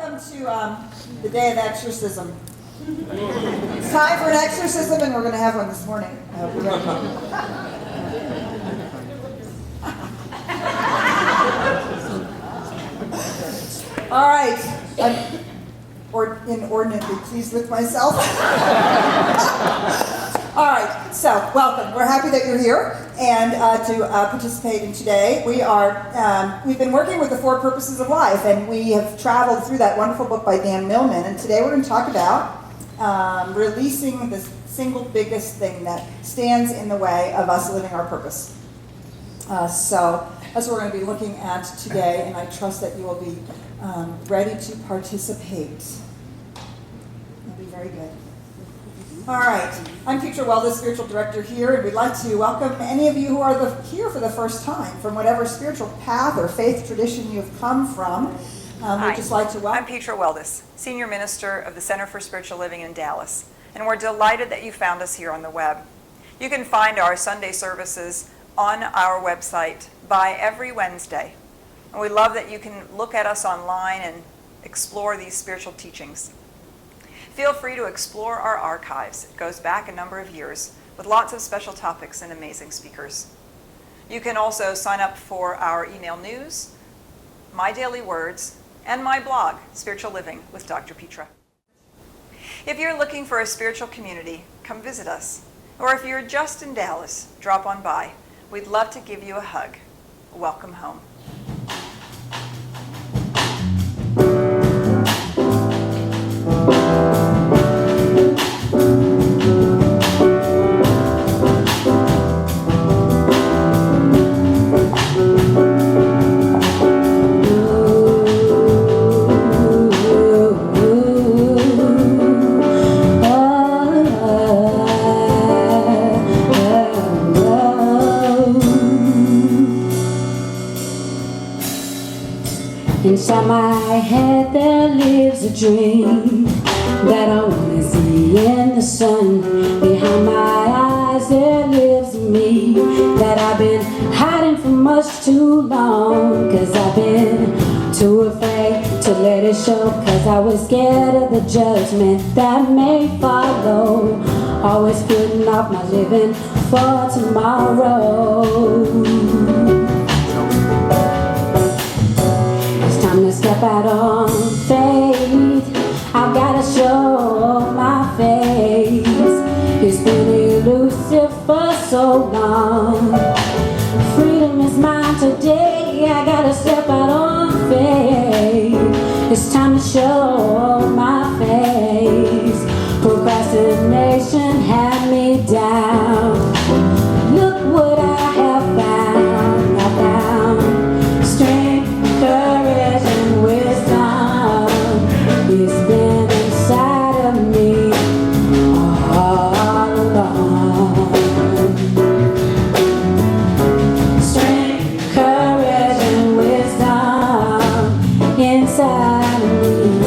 welcome to the day of exorcism. It's time for an exorcism, and we're going to have one this morning. All right. I'm inordinately pleased with myself. All right, so welcome. We're happy that you're here and to participate in today. We've been working with the 4 Purposes of Life, and we have traveled through that wonderful book by Dan Millman. And today we're going to talk about releasing the single biggest thing that stands in the way of us living our purpose. So that's what we're going to be looking at today, and I trust that you will be ready to participate. It'll be very good. All right, I'm Petra Weldes, Spiritual Director here, and we'd like to welcome any of you who are here for the first time, from whatever spiritual path or faith tradition you've come from. We'd just like to welcome. I'm Petra Weldes, Senior Minister of the Center for Spiritual Living in Dallas, and we're delighted that you found us here on the web. You can find our Sunday services on our website by every Wednesday, and we love that you can look at us online and explore these spiritual teachings. Feel free to explore our archives. It goes back a number of years with lots of special topics and amazing speakers. You can also sign up for our email news, My Daily Words, and my blog, Spiritual Living with Dr. Petra. If you're looking for a spiritual community, come visit us. Or if you're just in Dallas, drop on by. We'd love to give you a hug. Welcome home. Inside my head there lives a dream that I wanna see in the sun. Behind my eyes there lives me that I've been hiding for much too long. Cause I've been too afraid to let it show. Cause I was scared of the judgment that may follow. Always putting off my living for tomorrow. To step out on faith, I've gotta show my face. It's been elusive for so long. Freedom is mine today. I gotta step out on faith. It's time to show my face. Procrastination had me down. Look what I have found. I found strength, courage, and wisdom. It's been inside of me all along. Strength, courage, and wisdom inside of me.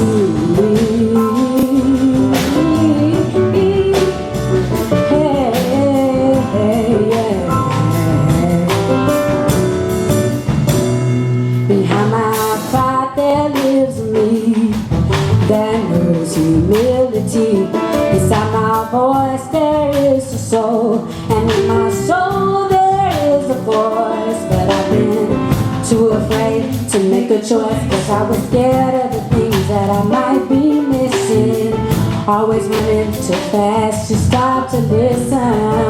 Hey, yeah. Behind my pride there lives me that knows humility. Inside my voice there is a soul, and in my soul there is a voice. But I've been too afraid to make a choice, cause I was scared of the things that I might be missing. Always wanted to fast, to stop to listen.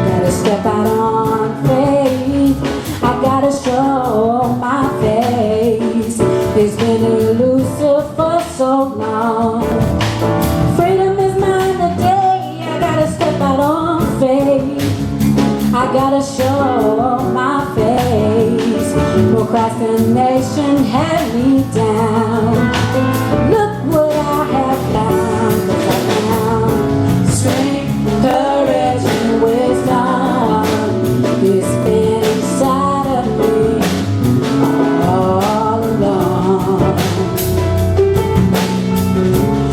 Gotta step out on faith. I gotta show my face. It's been elusive for so long. Freedom is mine today. I gotta step out on faith. I gotta show my face. Procrastination had me down. Look what I have found. 'Cause I found strength, courage, and wisdom. It's been inside of me all along.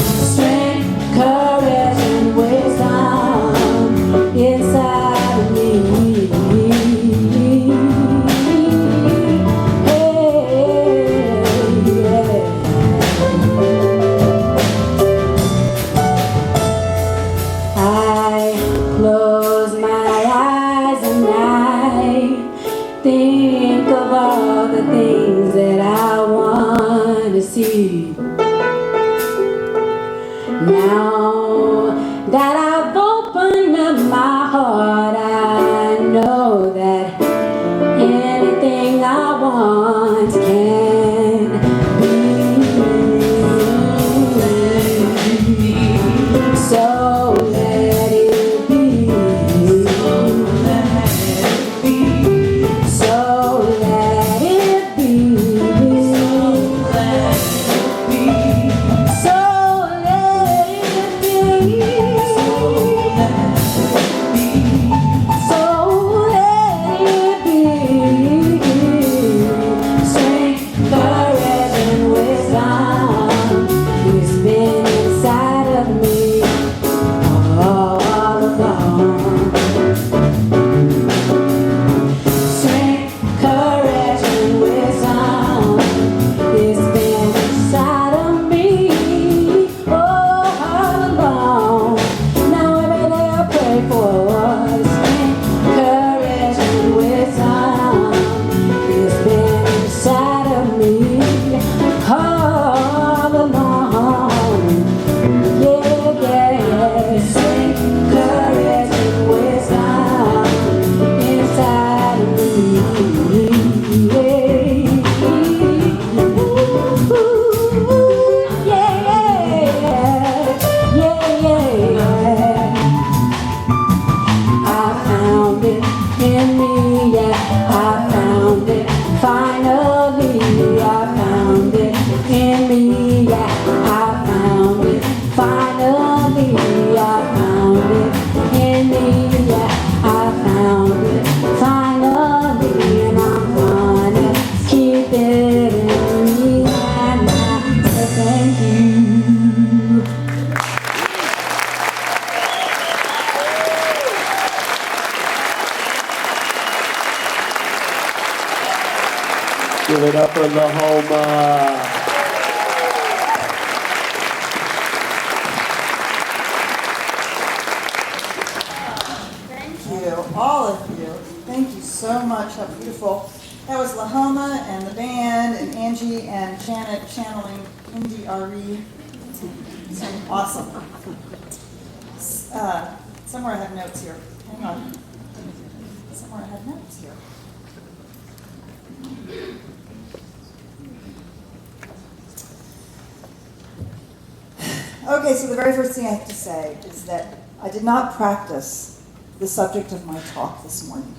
Strength, courage, and wisdom inside of me. Hey, yeah. it up for Lahoma. Thank you, all of you. Thank you so much. How beautiful. That was Lahoma and the band and Angie and Janet channeling Indie RE. Awesome. Somewhere I have notes here. Hang on. Somewhere I have notes here. Okay, so the very first thing I have to say is that I did not practice the subject of my talk this morning.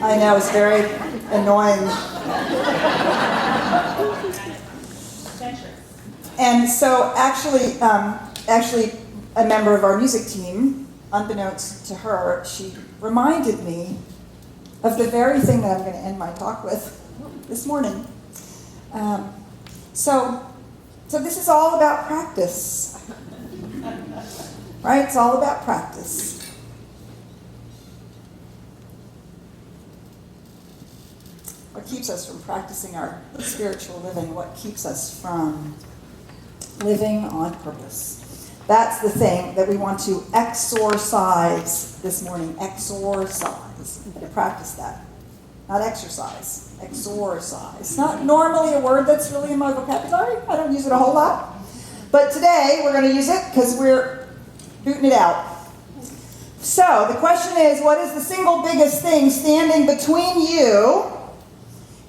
I know, it's very annoying. And so actually, a member of our music team, unbeknownst to her, she reminded me of the very thing that I'm going to end my talk with this morning. So this is all about practice, right? It's all about practice. What keeps us from practicing our spiritual living? What keeps us from living on purpose? That's the thing that we want to exorcise this morning. Exorcise. I'm going to practice that. Not exercise. Exorcise. Not normally a word that's really in my vocabulary. I don't use it a whole lot. But today we're going to use it because we're booting it out. So the question is, what is the single biggest thing standing between you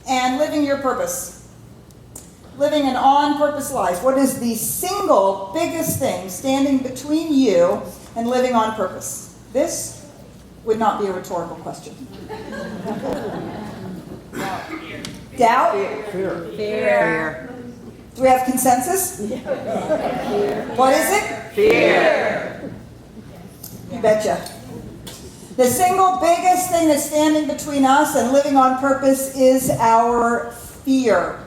and living your purpose? Living an on-purpose life. What is the single biggest thing standing between you and living on purpose? This would not be a rhetorical question. Doubt? Fear. Do we have consensus? What is it? Fear. You betcha. The single biggest thing that's standing between us and living on purpose is our fear.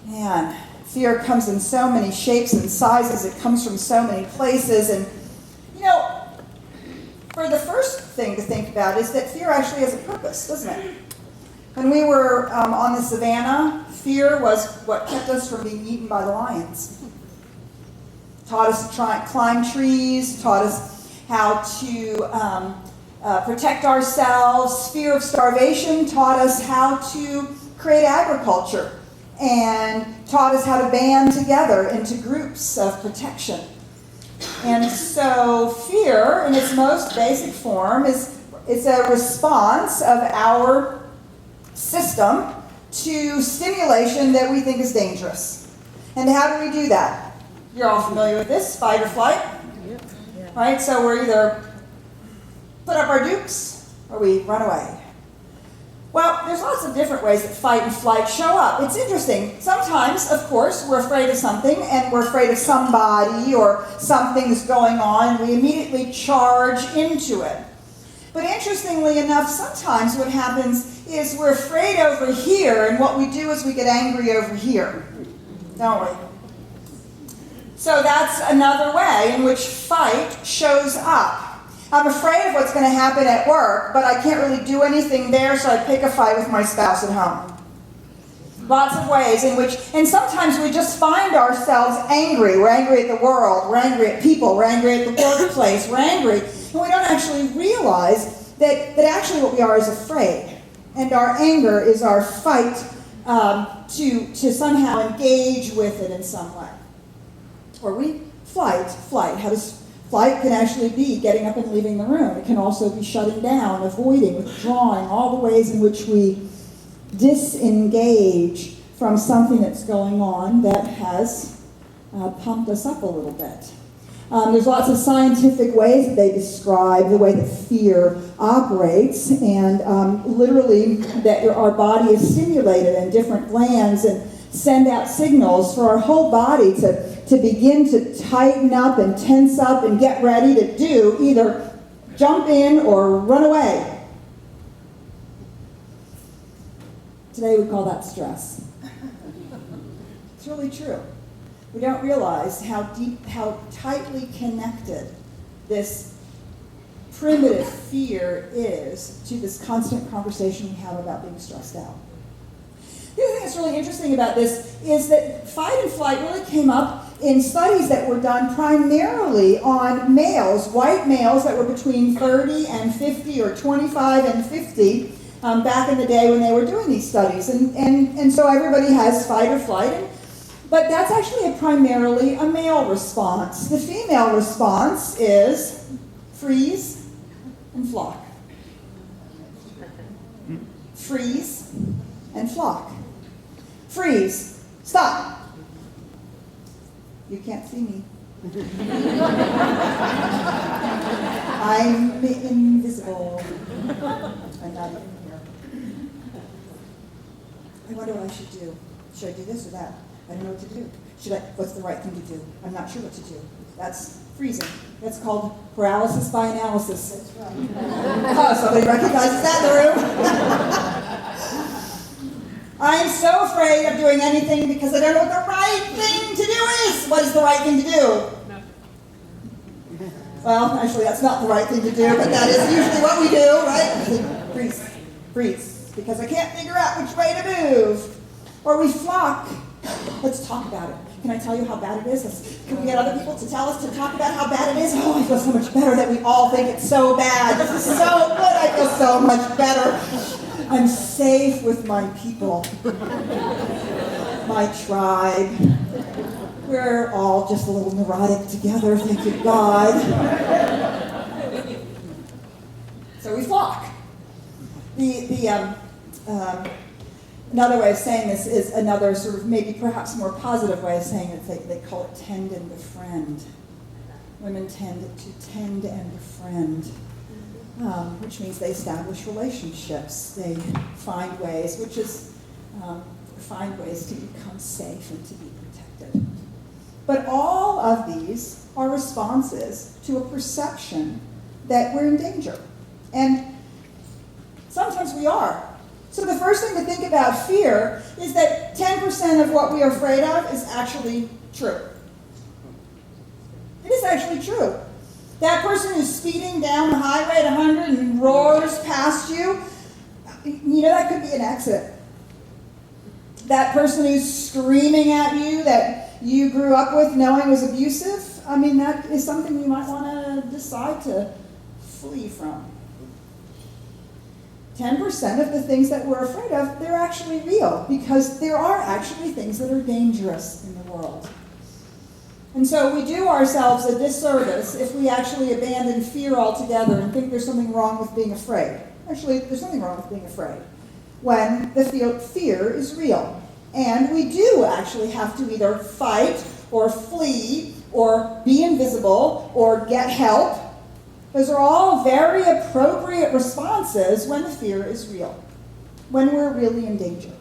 Man, fear comes in so many shapes and sizes. It comes from so many places. And, for the first thing to think about is that fear actually has a purpose, doesn't it? When we were on the savannah, fear was what kept us from being eaten by the lions. Taught us to climb trees, taught us how to protect ourselves. Fear of starvation taught us how to create agriculture and taught us how to band together into groups of protection. And so fear, in its most basic form, is a response of our system to stimulation that we think is dangerous. And how do we do that? You're all familiar with this, fight or flight. Right? So we're either put up our dukes or we run away. Well, there's lots of different ways that fight and flight show up. It's interesting. Sometimes, of course, we're afraid of something and we're afraid of somebody or something's going on and we immediately charge into it. But interestingly enough, sometimes what happens is we're afraid over here and what we do is we get angry over here, don't we? So that's another way in which fight shows up. I'm afraid of what's going to happen at work, but I can't really do anything there, so I pick a fight with my spouse at home. Lots of ways in which, and sometimes we just find ourselves angry. We're angry at the world, we're angry at people, we're angry at the workplace, we're angry, and we don't actually realize that actually what we are is afraid. And our anger is our fight to somehow engage with it in some way. Or we flight. How does flight can actually be getting up and leaving the room. It can also be shutting down, avoiding, withdrawing, all the ways in which we disengage from something that's going on that has pumped us up a little bit. There's lots of scientific ways that they describe the way that fear operates, and literally that our body is stimulated in different glands and send out signals for our whole body to begin to tighten up and tense up and get ready to do either jump in or run away. Today we call that stress. It's really true. We don't realize how tightly connected this primitive fear is to this constant conversation we have about being stressed out. The other thing that's really interesting about this is that fight and flight really came up in studies that were done primarily on males, white males that were between 30 and 50 or 25 and 50 back in the day when they were doing these studies. And so everybody has fight or flight, but that's actually primarily a male response. The female response is freeze and flock. Freeze and flock. Freeze. Stop. You can't see me. I'm invisible. I'm not even here. I wonder what I should do. Should I do this or that? I don't know what to do. What's the right thing to do? I'm not sure what to do. That's freezing. That's called paralysis by analysis. That's right. Oh, somebody recognizes that in the room. I'm so afraid of doing anything because I don't know what the right thing to do is. What is the right thing to do? Well, actually, that's not the right thing to do, but that is usually what we do, right? Freeze, freeze, because I can't figure out which way to move. Or we flock. Let's talk about it. Can I tell you how bad it is? Can we get other people to tell us to talk about how bad it is? Oh, I feel so much better that we all think it's so bad. This is so good. I feel so much better. I'm safe with my people, my tribe. We're all just a little neurotic together, thank you, God. So we flock. Another way of saying this is another sort of maybe perhaps more positive way of saying it. They call it tend and befriend. Women tend to tend and befriend. Which means they establish relationships. They find ways, find ways to become safe and to be protected. But all of these are responses to a perception that we're in danger. And sometimes we are. So the first thing to think about fear is that 10% of what we are afraid of is actually true. It is actually true. That person who's speeding down the highway at 100 and roars past you, that could be an accident. That person who's screaming at you that you grew up with knowing was abusive, that is something you might want to decide to flee from. 10% of the things that we're afraid of, they're actually real, because there are actually things that are dangerous in the world. And so we do ourselves a disservice if we actually abandon fear altogether and think there's something wrong with being afraid. Actually, there's nothing wrong with being afraid when the fear is real. And we do actually have to either fight or flee or be invisible or get help. Those are all very appropriate responses when the fear is real, when we're really in danger.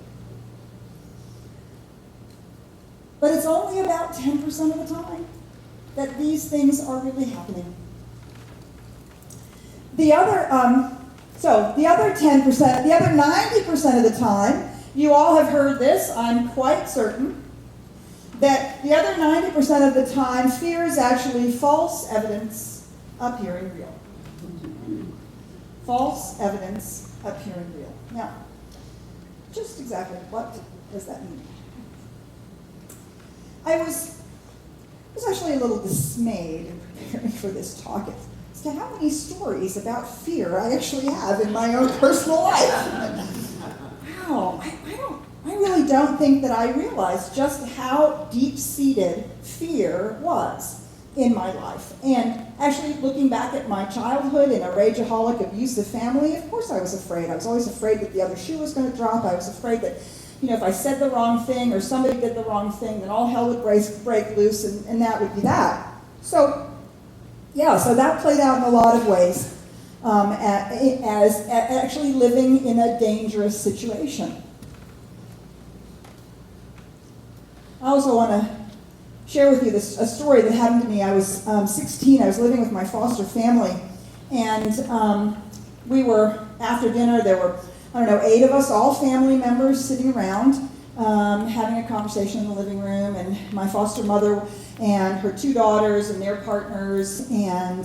But it's only about 10% of the time that these things are really happening. The other 10%, the other 90% of the time, you all have heard this, I'm quite certain, that the other 90% of the time, fear is actually false evidence appearing real. False evidence appearing real. Now, just exactly what does that mean? I was actually a little dismayed in preparing for this talk as to how many stories about fear I actually have in my own personal life. Wow, I really don't think that I realized just how deep-seated fear was in my life. And actually, looking back at my childhood in a rageaholic, abusive family, of course I was afraid. I was always afraid that the other shoe was going to drop. I was afraid that if I said the wrong thing or somebody did the wrong thing, then all hell would break loose, and that would be that. So that played out in a lot of ways as actually living in a dangerous situation. I also want to share with you a story that happened to me. I was 16. I was living with my foster family, and we were, after dinner, there were 8 of us, all family members, sitting around, having a conversation in the living room, and my foster mother and her 2 daughters and their partners, and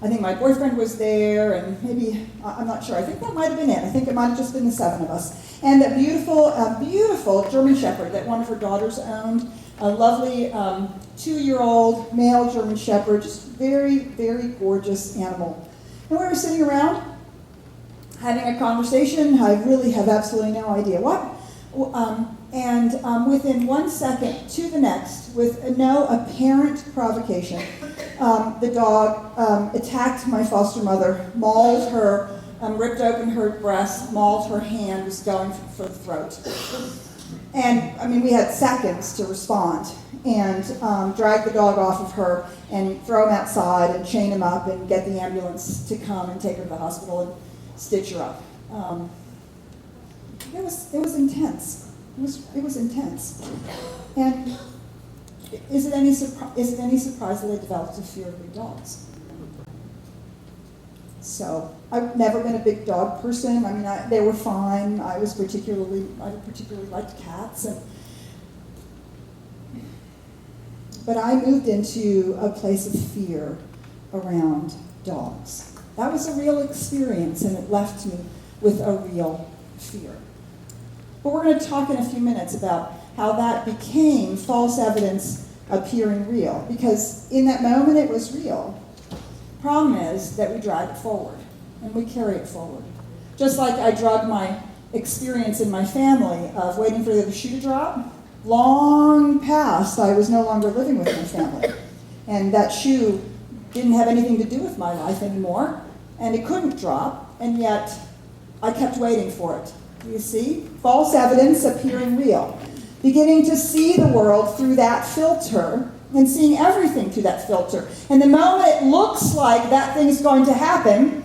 I think my boyfriend was there, and maybe, I'm not sure, I think that might have been it. I think it might have just been the 7 of us. And a beautiful German Shepherd that one of her daughters owned, a lovely 2-year-old male German Shepherd, just very, very gorgeous animal. And we were sitting around having a conversation. I really have absolutely no idea what. Within 1 second to the next, with no apparent provocation, the dog attacked my foster mother, mauled her, ripped open her breast, mauled her hand, was going for the throat. And, I mean, we had seconds to respond and drag the dog off of her and throw him outside and chain him up and get the ambulance to come and take her to the hospital and stitch her up. It was intense. It was intense. And is it any surprise that I developed a fear of big dogs? So I've never been a big dog person. I mean, they were fine. I particularly liked cats, but I moved into a place of fear around dogs. That was a real experience, and it left me with a real fear. But we're going to talk in a few minutes about how that became false evidence appearing real, because in that moment it was real. Problem is that we drag it forward, and we carry it forward. Just like I drug my experience in my family of waiting for the shoe to drop, long past I was no longer living with my family. And that shoe didn't have anything to do with my life anymore, and it couldn't drop, and yet I kept waiting for it. Do you see? False evidence appearing real. Beginning to see the world through that filter, and seeing everything through that filter. And the moment it looks like that thing's going to happen,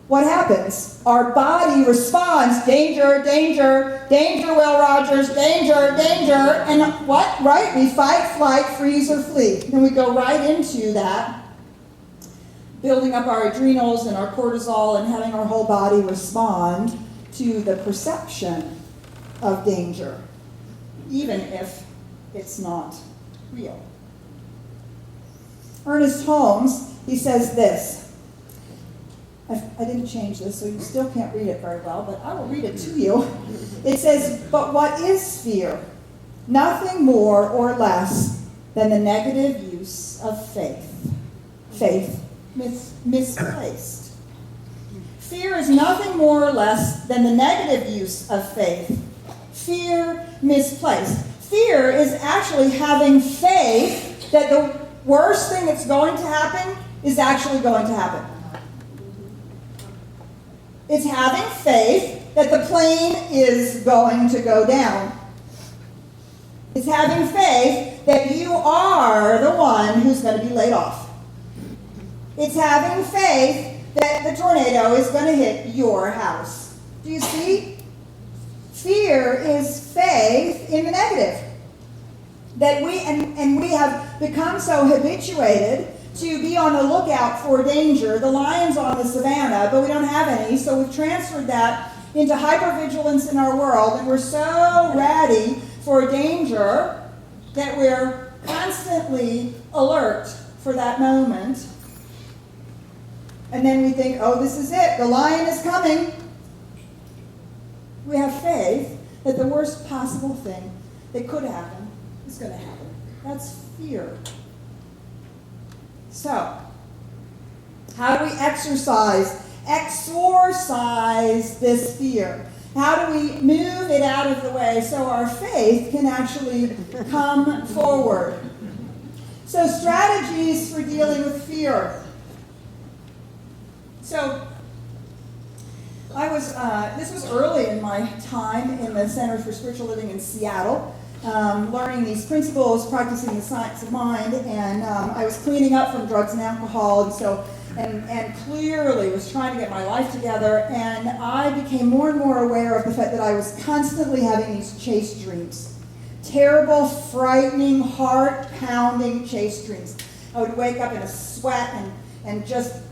what happens? Our body responds, danger, danger, danger, Will Rogers, danger, danger. And what? Right? We fight, flight, freeze, or flee. And we go right into that, building up our adrenals and our cortisol and having our whole body respond to the perception of danger, even if it's not real. Ernest Holmes, he says this. I didn't change this, so you still can't read it very well, but I will read it to you. It says, but what is fear? Nothing more or less than the negative use of faith. Faith misplaced. Fear is nothing more or less than the negative use of faith. Fear misplaced. Fear is actually having faith that the worst thing that's going to happen is actually going to happen. It's having faith that the plane is going to go down. It's having faith that you are the one who's going to be laid off. It's having faith that the tornado is going to hit your house. Do you see? Fear is faith in the negative. That we have become so habituated to be on the lookout for danger, the lions on the savannah, but we don't have any, so we've transferred that into hypervigilance in our world, and we're so ready for danger that we're constantly alert for that moment. And then we think, oh, this is it, the lion is coming. We have faith that the worst possible thing that could happen is going to happen. That's fear. So, how do we exorcise this fear? How do we move it out of the way so our faith can actually come forward? So, strategies for dealing with fear. So, this was early in my time in the Center for Spiritual Living in Seattle, learning these principles, practicing the science of mind, and I was cleaning up from drugs and alcohol, and clearly was trying to get my life together, and I became more and more aware of the fact that I was constantly having these chase dreams. Terrible, frightening, heart-pounding chase dreams. I would wake up in a sweat and just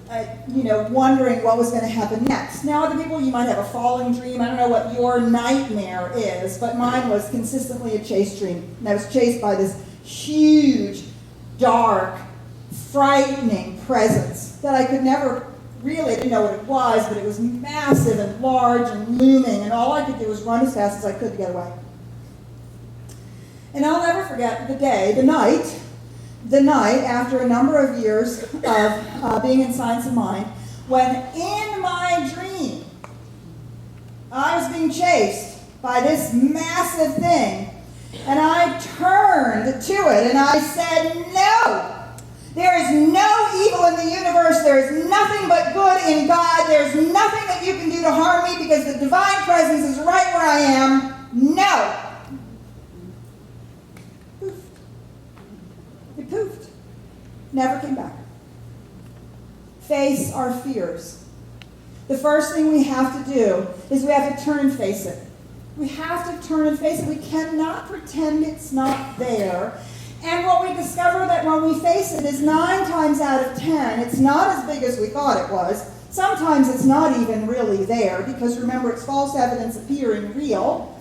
wondering what was going to happen next. Now, other people, you might have a falling dream. I don't know what your nightmare is, but mine was consistently a chase dream. And I was chased by this huge, dark, frightening presence. that I could never really, I didn't know what it was, but it was massive and large and looming, and all I could do was run as fast as I could to get away. And I'll never forget the night after a number of years of being in Science of Mind, when in my dream, I was being chased by this massive thing, and I turned to it and I said, no! There is no evil in the universe. There is nothing but good in God. There is nothing that you can do to harm me because the divine presence is right where I am. No! Poofed. It poofed. Never came back. Face our fears. The first thing we have to do is we have to turn and face it. We have to turn and face it. We cannot pretend it's not there. And what we discover that when we face it is 9 times out of 10, it's not as big as we thought it was. Sometimes it's not even really there, because remember, it's false evidence appearing real.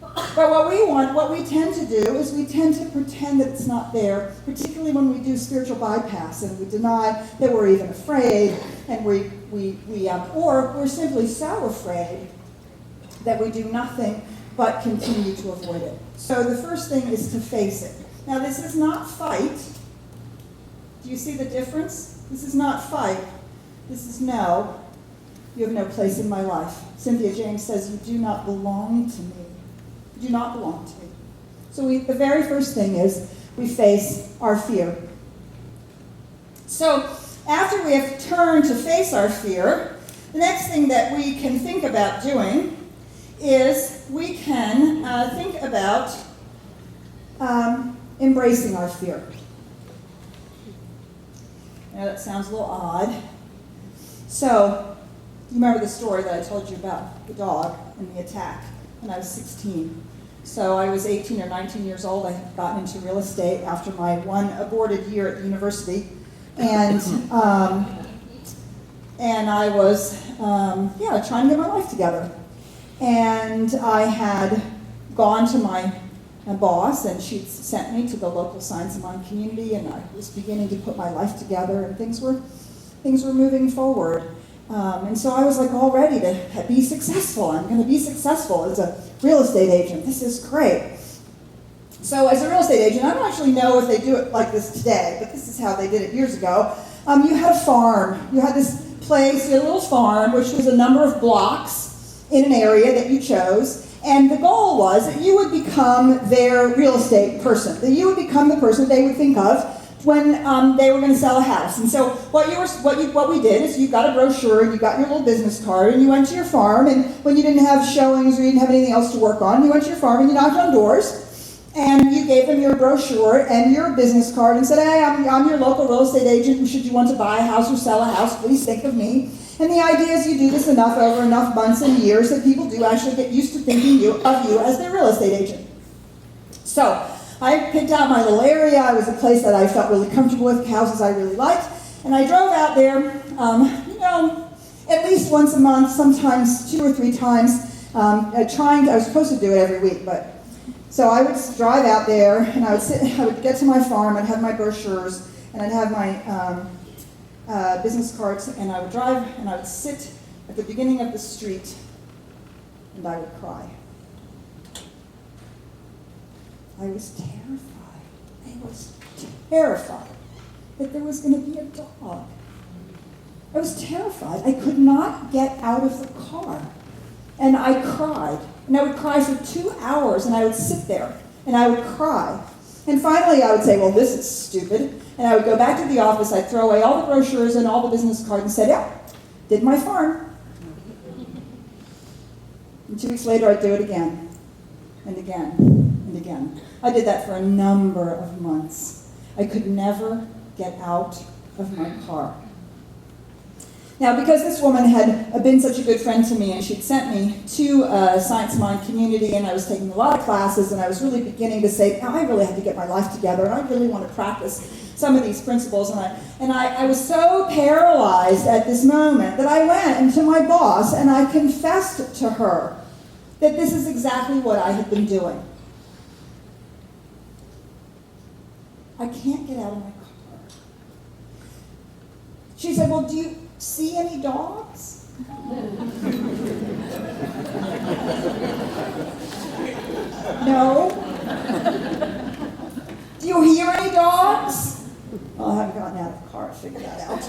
But what we tend to do is we tend to pretend that it's not there, particularly when we do spiritual bypass and we deny that we're even afraid, and or we're simply so afraid that we do nothing but continue to avoid it. So the first thing is to face it. Now this is not fight. Do you see the difference? This is not fight. This is no. You have no place in my life. Cynthia James says, you do not belong to me. You do not belong to me. So the very first thing is we face our fear. So after we have turned to face our fear, the next thing that we can think about doing is we can think about embracing our fear. Now that sounds a little odd. So, you remember the story that I told you about the dog and the attack when I was 16. So I was 18 or 19 years old. I had gotten into real estate after my one aborted year at the university. And I was trying to get my life together. And I had gone to my boss, and she'd sent me to the local Science of Mind community, and I was beginning to put my life together, and things were moving forward. And so I was like all ready to be successful. I'm going to be successful as a real estate agent. This is great. So as a real estate agent, I don't actually know if they do it like this today, but this is how they did it years ago. You had a farm. You had this place, a little farm, which was a number of blocks in an area that you chose, and the goal was that you would become their real estate person, that you would become the person they would think of when they were going to sell a house. And so what we did is you got a brochure, and you got your little business card, and you went to your farm, and when you didn't have showings or you didn't have anything else to work on, you went to your farm and you knocked on doors, and you gave them your brochure and your business card and said, hey, I'm your local real estate agent, and should you want to buy a house or sell a house, please think of me. And the idea is you do this enough over enough months and years that people do actually get used to thinking of you as their real estate agent. So I picked out my little area. It was a place that I felt really comfortable with, houses I really liked. And I drove out there, at least once a month, sometimes 2 or 3 times, I was supposed to do it every week, but so I would drive out there, and I would get to my farm, I'd have my brochures, and I'd have my business cards, and I would drive, and I would sit at the beginning of the street, and I would cry. I was terrified. I was terrified that there was going to be a dog. I was terrified. I could not get out of the car. And I cried. And I would cry for 2 hours, and I would sit there, and I would cry. And finally I would say, well, this is stupid. And I would go back to the office, I'd throw away all the brochures and all the business cards and say, yeah, did my farm. And 2 weeks later I'd do it again, and again, and again. I did that for a number of months. I could never get out of my car. Now, because this woman had been such a good friend to me, and she'd sent me to a Science of Mind community, and I was taking a lot of classes, and I was really beginning to say, I really have to get my life together, and I really want to practice some of these principles. And I was so paralyzed at this moment that I went to my boss, and I confessed to her that this is exactly what I had been doing. I can't get out of my car. She said, well, do you see any dogs? No. Do you hear any dogs? Well, I haven't gotten out of the car to figure that out.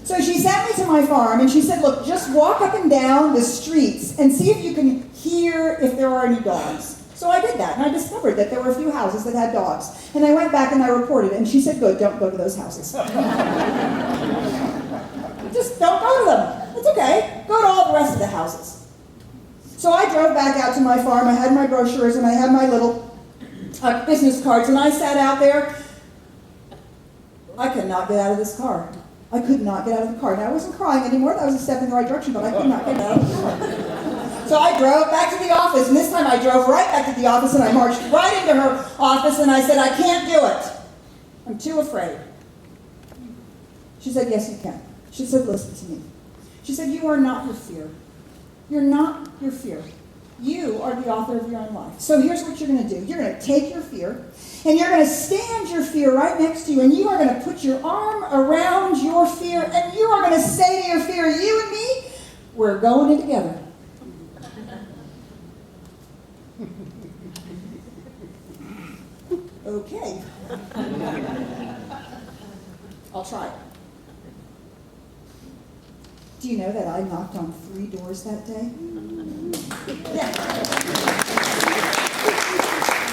So she sent me to my farm and she said, look, just walk up and down the streets and see if you can hear if there are any dogs. So I did that and I discovered that there were a few houses that had dogs. And I went back and I reported it and she said, good, don't go to those houses. Just don't go to them. It's okay. Go to all the rest of the houses. So I drove back out to my farm. I had my brochures and I had my little business cards and I sat out there. I could not get out of this car. I could not get out of the car. Now, I wasn't crying anymore. That was a step in the right direction, but I could not get out of the car. So I drove back to the office, and this time I drove right back to the office, and I marched right into her office, and I said, I can't do it. I'm too afraid. She said, yes, you can. She said, listen to me. She said, you are not your fear. You're not your fear. You are the author of your own life. So here's what you're going to do. You're going to take your fear, and you're going to stand your fear right next to you, and you are going to put your arm around your fear, and you are going to say to your fear, you and me, we're going in together. Okay. I'll try. Do you know that I knocked on 3 doors that day? Yeah.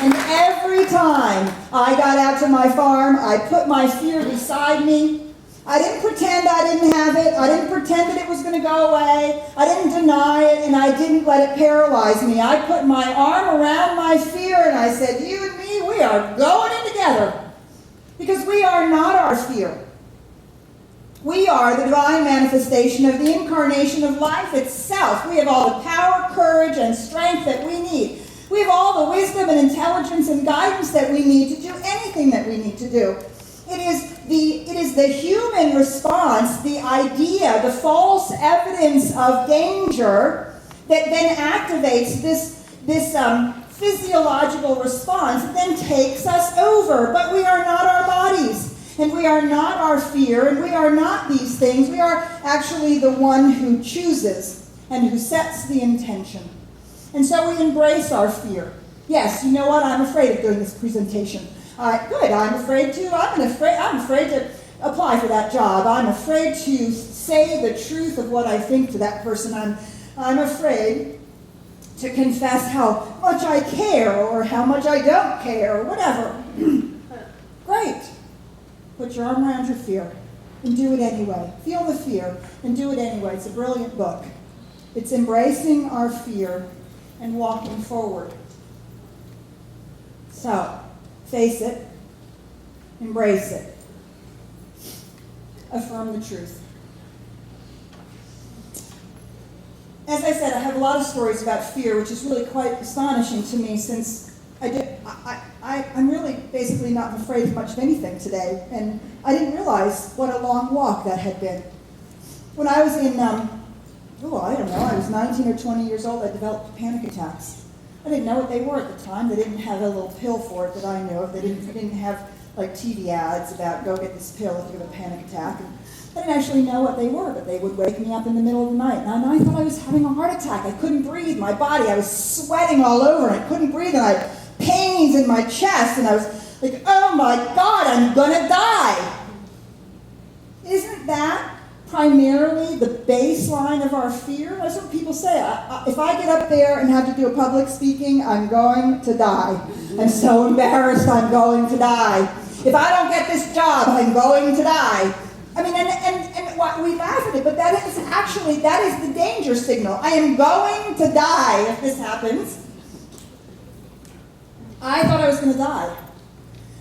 And every time I got out to my farm, I put my fear beside me. I didn't pretend I didn't have it. I didn't pretend that it was going to go away. I didn't deny it, and I didn't let it paralyze me. I put my arm around my fear, and I said, you and me, we are going in together. Because we are not our fear. We are the divine manifestation of the incarnation of life itself. We have all the power, courage, and strength that we need. We have all the wisdom and intelligence and guidance that we need to do anything that we need to do. It is the human response, the idea, the false evidence of danger that then activates this physiological response that then takes us over. But we are not our bodies. And we are not our fear, and we are not these things. We are actually the one who chooses and who sets the intention. And so we embrace our fear. Yes, you know what? I'm afraid of doing this presentation. Good, I'm afraid to apply for that job. I'm afraid to say the truth of what I think to that person. I'm afraid to confess how much I care or how much I don't care or whatever. Great. Put your arm around your fear and do it anyway. Feel the fear and do it anyway. It's a brilliant book. It's embracing our fear and walking forward. So, face it, embrace it, affirm the truth. As I said, I have a lot of stories about fear, which is really quite astonishing to me since I'm really basically not afraid of much of anything today, and I didn't realize what a long walk that had been. When I was in, I was 19 or 20 years old, I developed panic attacks. I didn't know what they were at the time. They didn't have a little pill for it that I knew of. They didn't have like TV ads about go get this pill if you have a panic attack. And I didn't actually know what they were, but they would wake me up in the middle of the night. And I thought I was having a heart attack. I couldn't breathe. My body, I was sweating all over, and I couldn't breathe, and I had pains in my chest, and I was like, oh my God, I'm gonna die. Isn't that primarily the baseline of our fear? That's what people say. If I get up there and have to do a public speaking, I'm going to die. I'm so embarrassed, I'm going to die. If I don't get this job, I'm going to die. I mean, and we laugh at it, but that is the danger signal. I am going to die if this happens. I thought I was going to die.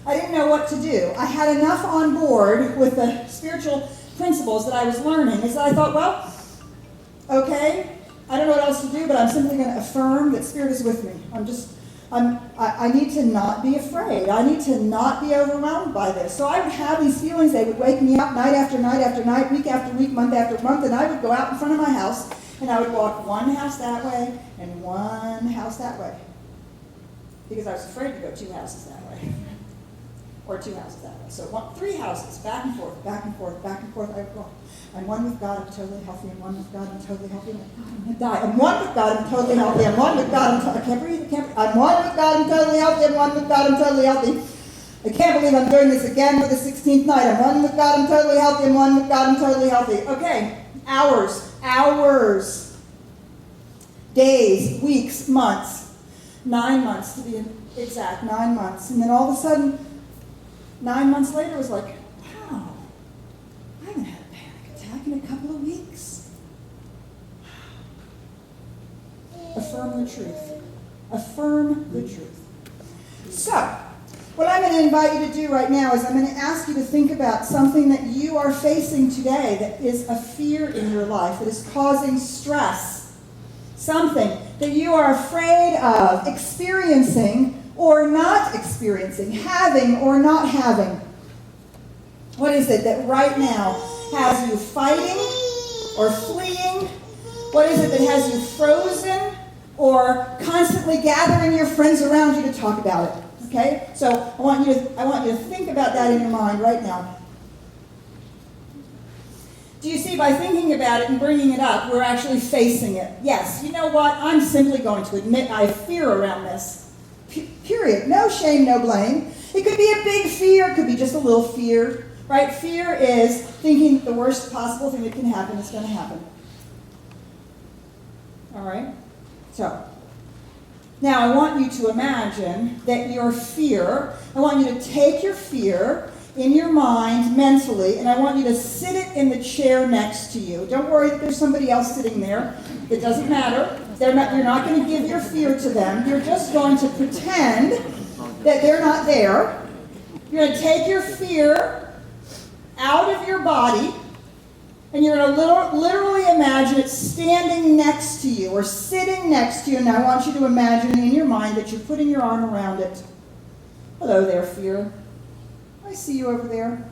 I didn't know what to do. I had enough on board with the spiritual principles that I was learning is that I thought, well, okay, I don't know what else to do, but I'm simply going to affirm that Spirit is with me. I need to not be afraid. I need to not be overwhelmed by this. So I would have these feelings. They would wake me up night after night after night, week after week, month after month, and I would go out in front of my house, and I would walk one house that way and one house that way, because I was afraid to go 2 houses that way. or 2 houses that way. So 3 houses, back and forth, back and forth, back and forth. I'm one with God, I'm totally healthy. I'm one with God, I'm totally healthy. I'm going to die. I'm one with God, I'm totally healthy. I'm one with God, I can't breathe, I can't breathe. I'm one with God, I'm totally healthy. I'm one with God, I'm totally healthy. I can't believe I'm doing this again for the 16th night. I'm one with God, I'm totally healthy. I'm one with God, I'm totally healthy. Okay, hours. Days, weeks, months. 9 months to be exact, 9 months. And then all of a sudden, 9 months later, it was like, wow, I haven't had a panic attack in a couple of weeks. Affirm the truth. Affirm the truth. So, what I'm going to invite you to do right now is I'm going to ask you to think about something that you are facing today that is a fear in your life, that is causing stress. Something that you are afraid of experiencing or not experiencing, having or not having. What is it that right now has you fighting or fleeing? What is it that has you frozen or constantly gathering your friends around you to talk about it? Okay? So I want you to think about that in your mind right now. Do you see, by thinking about it and bringing it up, we're actually facing it. Yes, you know what? I'm simply going to admit I have fear around this. Period. No shame, no blame. It could be a big fear. It could be just a little fear. Right? Fear is thinking the worst possible thing that can happen is going to happen. All right? So, now I want you to imagine that your fear, I want you to take your fear in your mind mentally, and I want you to sit it in the chair next to you. Don't worry that there's somebody else sitting there. It doesn't matter. You're not going to give your fear to them. You're just going to pretend that they're not there. You're going to take your fear out of your body, and you're going to literally imagine it standing next to you or sitting next to you. And I want you to imagine in your mind that you're putting your arm around it. Hello there, fear. I see you over there.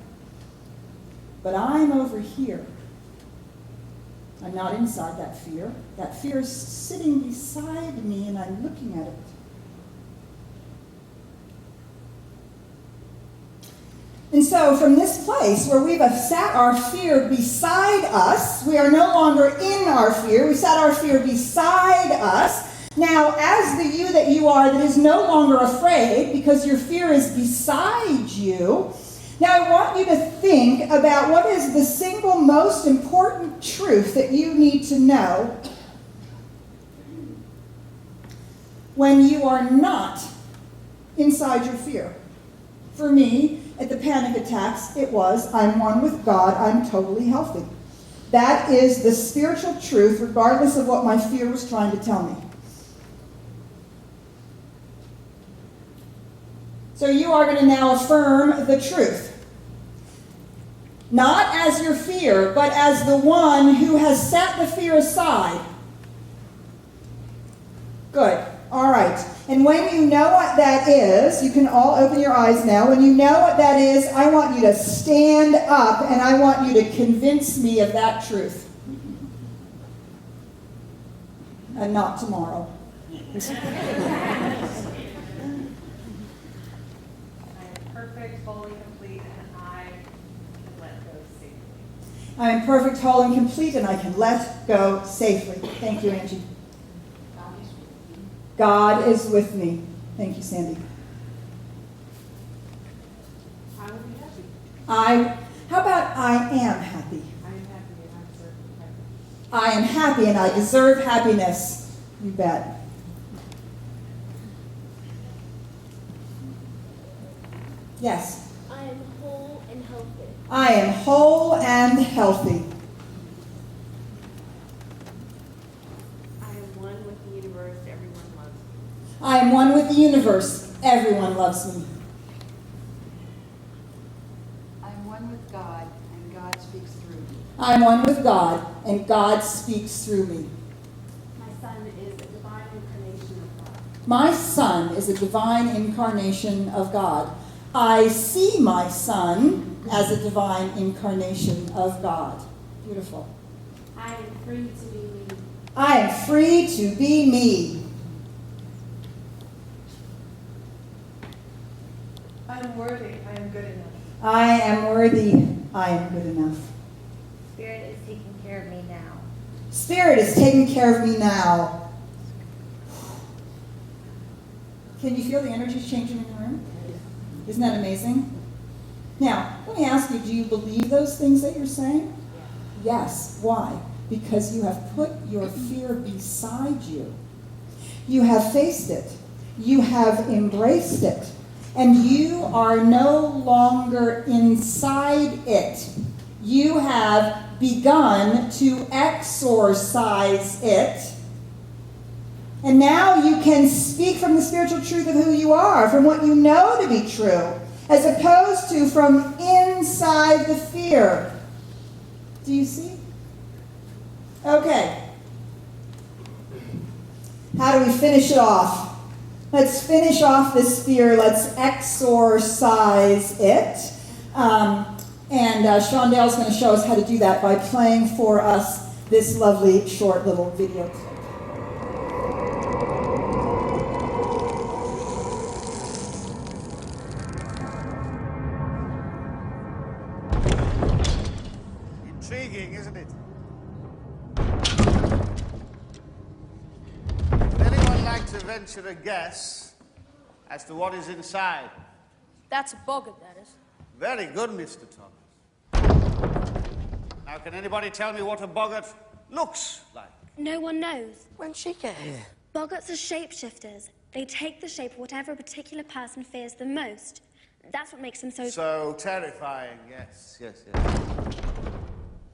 But I'm over here. I'm not inside that fear. That fear is sitting beside me, and I'm looking at it. And so from this place where we've sat our fear beside us, we are no longer in our fear. We sat our fear beside us. Now, as the you that you are that is no longer afraid because your fear is beside you, now I want you to think about what is the single most important truth that you need to know when you are not inside your fear. For me, at the panic attacks, it was, I'm one with God, I'm totally healthy. That is the spiritual truth, regardless of what my fear was trying to tell me. So you are going to now affirm the truth. Not as your fear, but as the one who has set the fear aside. Good. All right. And when you know what that is, you can all open your eyes now. When you know what that is, I want you to stand up and I want you to convince me of that truth. And not tomorrow. I am perfect, whole, and complete, and I can let go safely. I am perfect, whole, and complete, and I can let go safely. Thank you, Angie. God is with me. Thank you, Sandy. I will be happy. How about I am happy? I am happy and I deserve happiness. I am happy and I deserve happiness. You bet. Yes. I am whole and healthy. I am whole and healthy. I am one with the universe. Everyone loves me. I am one with the universe. Everyone loves me. I'm one with God, and God speaks through me. I am one with God, and God speaks through me. My son is a divine incarnation of God. My son is a divine incarnation of God. I see my son as a divine incarnation of God. Beautiful. I am free to be me. I am free to be me. I am worthy. I am I am worthy. I am good enough. Spirit is taking care of me now. Spirit is taking care of me now. Can you feel the energies changing in the room? Isn't that amazing? Now, let me ask you, do you believe those things that you're saying? Yes. Why? Because you have put your fear beside you. You have faced it. You have embraced it. And you are no longer inside it. You have begun to exorcise it. And now you can speak from the spiritual truth of who you are, from what you know to be true, as opposed to from inside the fear. Do you see? Okay. How do we finish it off? Let's finish off this fear. Let's exorcise it. Shondale's going to show us how to do that by playing for us this lovely short little video clip. Intriguing, isn't it? Would anyone like to venture a guess as to what is inside? That's a boggart, that is. Very good, Mr. Thomas. Now, can anybody tell me what a boggart looks like? No one knows. When'd she get here? Boggarts are shapeshifters. They take the shape of whatever a particular person fears the most. That's what makes them So terrifying, yes.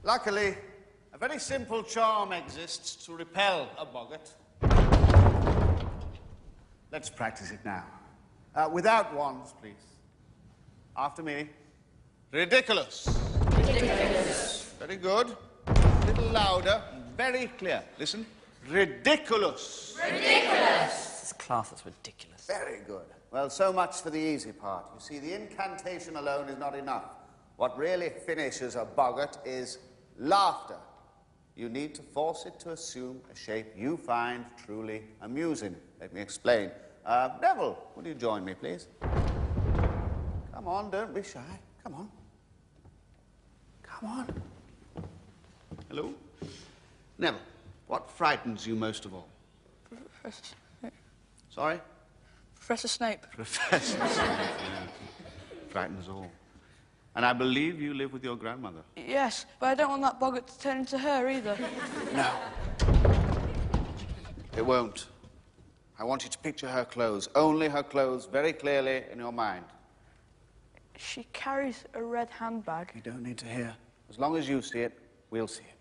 Luckily, a very simple charm exists to repel a boggart. Let's practice it now. Without wands, please. After me. Ridiculous. Ridiculous. Very good. A little louder. Very clear. Listen. Ridiculous. Ridiculous! This class is ridiculous. Very good. Well, so much for the easy part. You see, the incantation alone is not enough. What really finishes a boggart is laughter. You need to force it to assume a shape you find truly amusing. Let me explain. Neville, would you join me, please? Come on, don't be shy. Come on. Come on. Hello? Neville, what frightens you most of all? Professor Snape. Sorry? Professor Snape. Professor Snape, yeah. Frightens all. And I believe you live with your grandmother. Yes, but I don't want that boggart to turn into her either. No. It won't. I want you to picture her clothes, only her clothes, very clearly in your mind. She carries a red handbag. You don't need to hear. As long as you see it, we'll see it.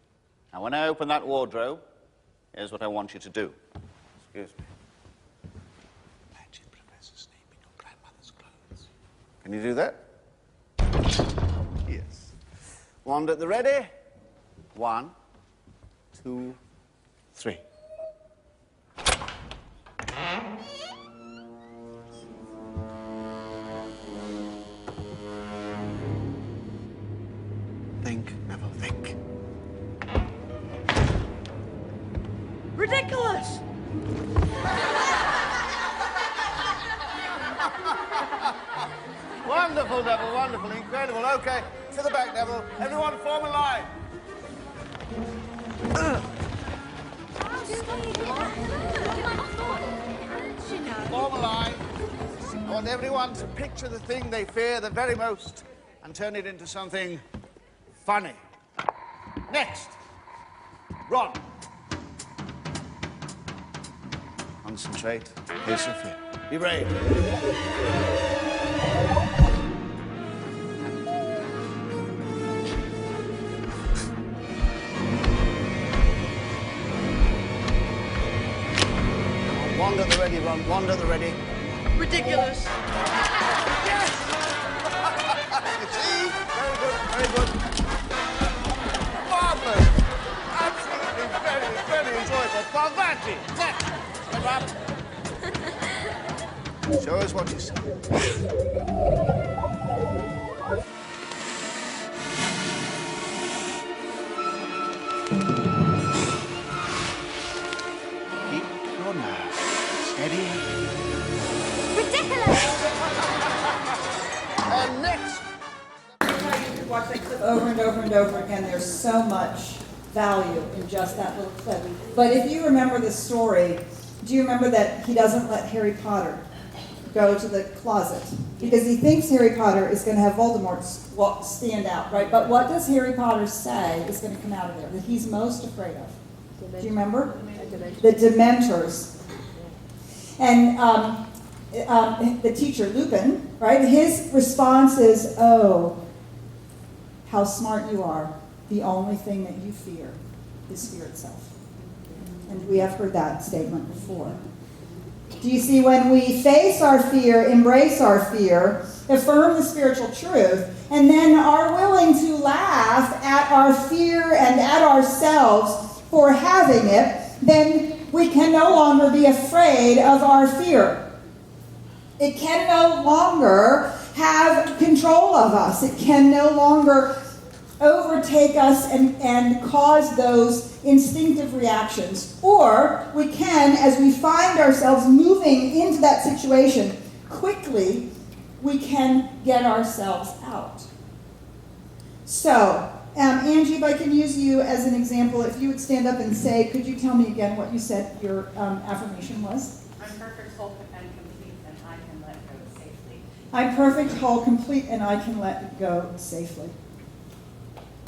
Now, when I open that wardrobe, here's what I want you to do. Excuse me. Imagine Professor Snape in your grandmother's clothes. Can you do that? Yes. Wand at the ready. 1, 2, 3. Think, Neville, think. Ridiculous! Wonderful, Neville, wonderful, incredible. Okay, to the back, Neville. Everyone form a line. Form a line. I want everyone to picture the thing they fear the very most and turn it into something funny. Next. Ron. Concentrate. Face your fear. Be brave. Wand at the ready, Ron. Wand at the ready. Ridiculous! Yes! See? Very good, very good. Marvelous! Absolutely very, very enjoyable. Parvati! Next! Step up. Show us what you see. Keep your nerve steady. Ridiculous! And next, over and over and over again. There's so much value in just that little clip. But if you remember the story, do you remember that he doesn't let Harry Potter go to the closet? Because he thinks Harry Potter is going to have Voldemort stand out, right? But what does Harry Potter say is going to come out of there that he's most afraid of? Do you remember? The Dementors. And the teacher, Lupin, right? His response is, oh, how smart you are. The only thing that you fear is fear itself. And we have heard that statement before. Do you see, when we face our fear, embrace our fear, affirm the spiritual truth, and then are willing to laugh at our fear and at ourselves for having it, then we can no longer be afraid of our fear. It can no longer have control of us. It can no longer overtake us and cause those instinctive reactions. Or we can, as we find ourselves moving into that situation quickly, we can get ourselves out. So, Angie, if I can use you as an example, if you would stand up and say, could you tell me again what you said your affirmation was? I'm perfect, whole, and complete, and I can let go safely. I'm perfect, whole, complete, and I can let go safely.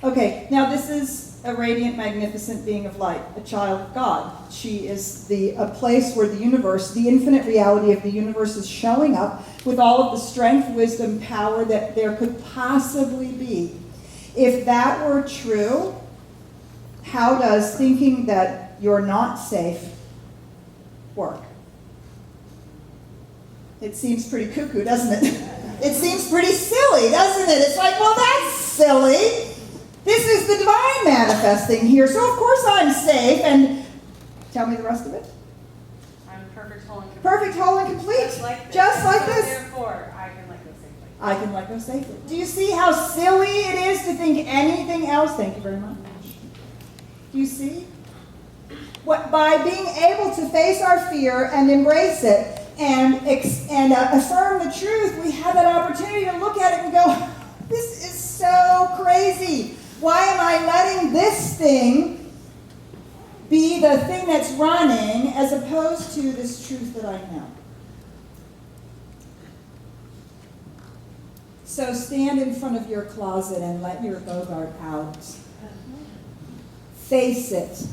Okay, now this is a radiant, magnificent being of light, a child of God. She is a place where the universe, the infinite reality of the universe, is showing up with all of the strength, wisdom, power that there could possibly be. If that were true, how does thinking that you're not safe work? It seems pretty cuckoo, doesn't it? It seems pretty silly, doesn't it? It's like, well, that's silly. This is the divine manifesting here, so of course I'm safe. And tell me the rest of it. I'm perfect, whole, and complete. Perfect, whole, and complete. Just like this. this. Therefore, I can let go safely. I can let go safely. Do you see how silly it is to think anything else? Thank you very much. Do you see? By being able to face our fear and embrace it and affirm the truth, we have that opportunity to look at it and go, this is so crazy. Why am I letting this thing be the thing that's running as opposed to this truth that I know? So stand in front of your closet and let your Bogart out. Face it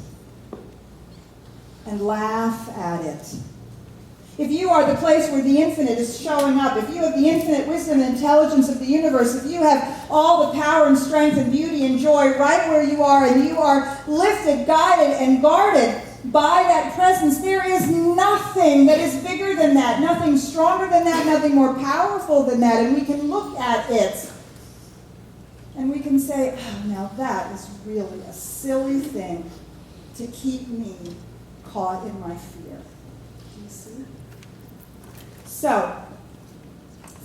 and laugh at it. If you are the place where the infinite is showing up, if you have the infinite wisdom and intelligence of the universe, if you have all the power and strength and beauty and joy right where you are, and you are lifted, guided, and guarded by that presence, there is nothing that is bigger than that, nothing stronger than that, nothing more powerful than that. And we can look at it and we can say, oh, now that is really a silly thing to keep me caught in my fear. Do you see? So,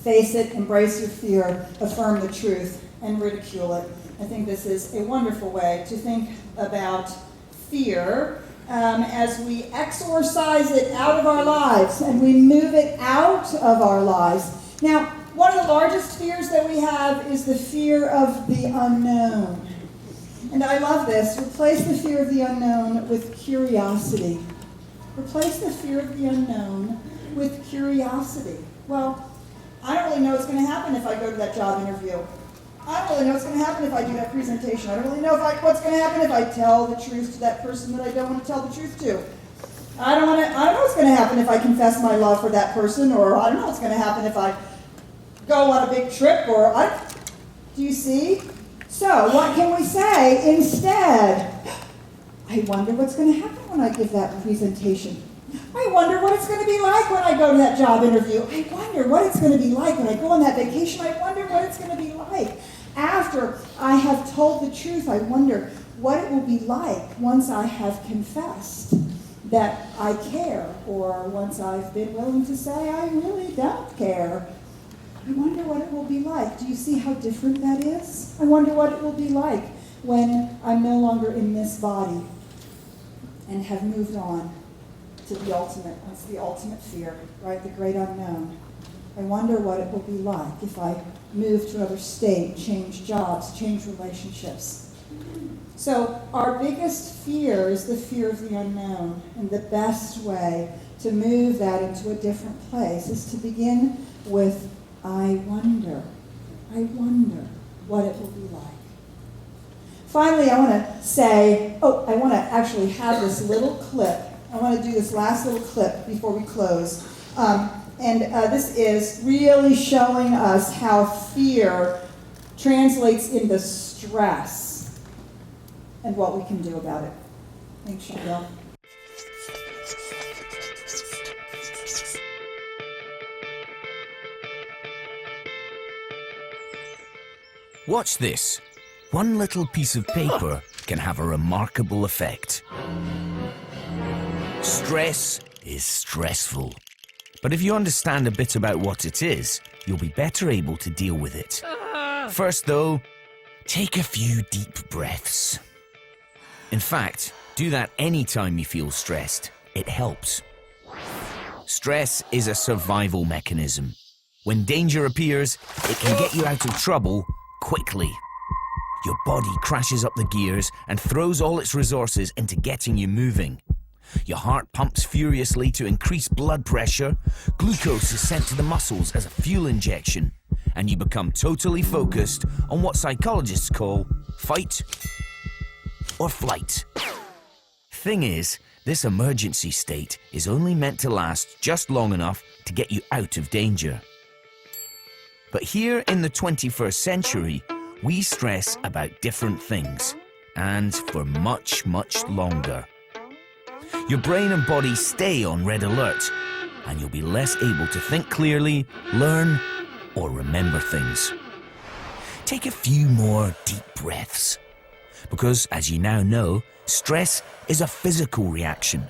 face it, embrace your fear, affirm the truth, and ridicule it. I think this is a wonderful way to think about fear as we exorcise it out of our lives and we move it out of our lives. Now, one of the largest fears that we have is the fear of the unknown. And I love this. Replace the fear of the unknown with curiosity. Replace the fear of the unknown with curiosity. Well, I don't really know what's going to happen if I go to that job interview. I don't really know what's going to happen if I do that presentation. I don't really know what's going to happen if I tell the truth to that person that I don't want to tell the truth to. I don't know what's going to happen if I confess my love for that person, or I don't know what's going to happen if I go on a big trip, do you see? So, what can we say instead? I wonder what's going to happen when I give that presentation. I wonder what it's going to be like when I go to that job interview. I wonder what it's going to be like when I go on that vacation. I wonder what it's going to be like after I have told the truth. I wonder what it will be like once I have confessed that I care, or once I've been willing to say I really don't care. I wonder what it will be like. Do you see how different that is? I wonder what it will be like when I'm no longer in this body and have moved on to the ultimate. That's the ultimate fear, right? The great unknown. I wonder what it will be like if I move to another state, change jobs, change relationships. So our biggest fear is the fear of the unknown, and the best way to move that into a different place is to begin with, I wonder what it will be like. Finally, I want to say, I want to actually have this little clip. I want to do this last little clip before we close. This is really showing us how fear translates into stress and what we can do about it. Thanks, Chantel. Watch this. One little piece of paper can have a remarkable effect. Stress is stressful. But if you understand a bit about what it is, you'll be better able to deal with it. First, though, take a few deep breaths. In fact, do that anytime you feel stressed. It helps. Stress is a survival mechanism. When danger appears, it can get you out of trouble quickly. Your body crashes up the gears and throws all its resources into getting you moving. Your heart pumps furiously to increase blood pressure, glucose is sent to the muscles as a fuel injection, and you become totally focused on what psychologists call fight or flight. Thing is, this emergency state is only meant to last just long enough to get you out of danger. But here in the 21st century, we stress about different things, and for much, much longer. Your brain and body stay on red alert, and you'll be less able to think clearly, learn, or remember things. Take a few more deep breaths, because as you now know, stress is a physical reaction,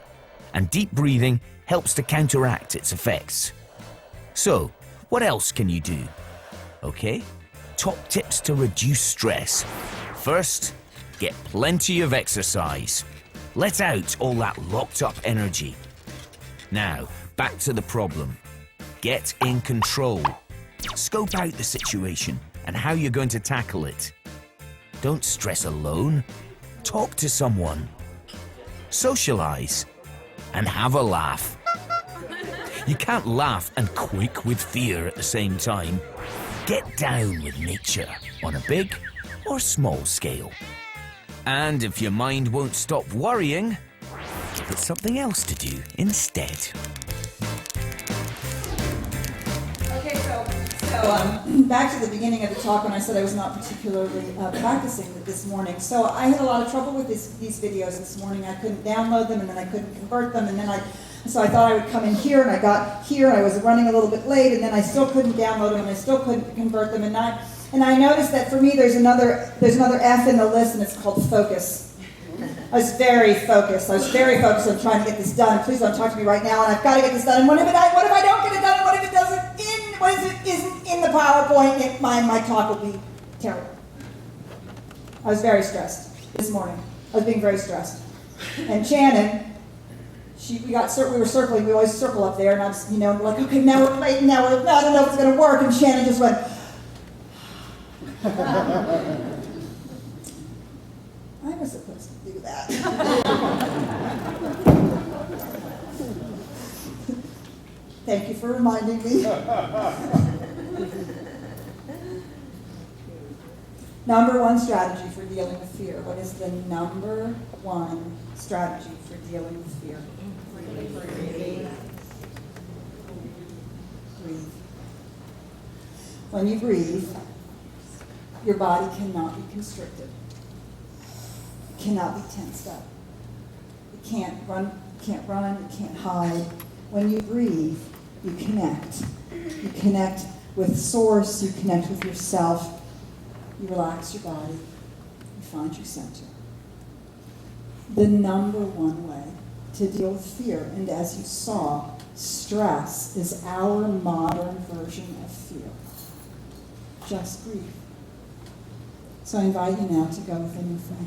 and deep breathing helps to counteract its effects. So, what else can you do? Okay, top tips to reduce stress. First, get plenty of exercise. Let out all that locked up energy. Now, back to the problem. Get in control. Scope out the situation and how you're going to tackle it. Don't stress alone. Talk to someone. Socialize. And have a laugh. You can't laugh and quake with fear at the same time. Get down with nature on a big or small scale. And if your mind won't stop worrying, give it something else to do instead. Okay, so back to the beginning of the talk when I said I was not particularly practicing it this morning. So I had a lot of trouble with these videos this morning. I couldn't download them, and then I couldn't convert them, and then so I thought I would come in here, and I got here, and I was running a little bit late, and then I still couldn't download them, and I still couldn't convert them, and I noticed that for me there's another F in the list, and it's called focus. I was very focused. on trying to get this done. Please don't talk to me right now, and I've got to get this done. And what if I don't get it done? And what if it isn't in the PowerPoint? My talk will be terrible. I was very stressed this morning. I was being very stressed. And Shannon, we were circling. We always circle up there, and I was, like, okay, now we're late. Now I don't know if it's going to work. And Shannon just went. I was supposed to do that. Thank you for reminding me. Number one strategy for dealing with fear. What is the number one strategy for dealing with fear? Breathe. When you breathe, your body cannot be constricted. It cannot be tensed up. It can't run, it can't hide. When you breathe, you connect. You connect with source, you connect with yourself. You relax your body. You find your center. The number one way to deal with fear, and as you saw, stress is our modern version of fear. Just breathe. So I invite you now to go within with me.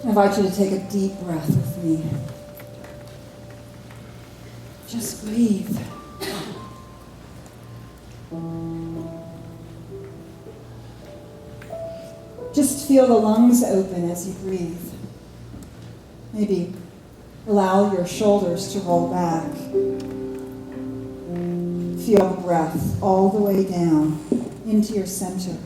I invite you to take a deep breath with me. Just breathe. Just feel the lungs open as you breathe. Maybe allow your shoulders to roll back. Feel the breath all the way down into your center.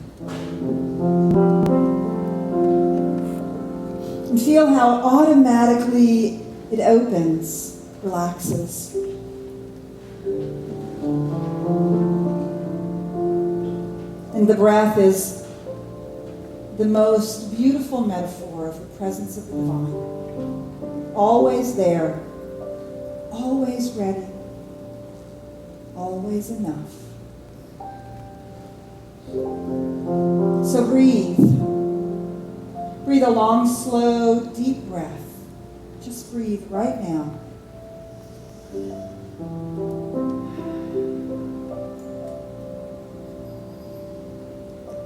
And feel how automatically it opens, relaxes. And the breath is the most beautiful metaphor of the presence of the divine. Always there, always ready, always enough. So breathe. Breathe a long, slow, deep breath. Just breathe right now.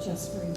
Just breathe.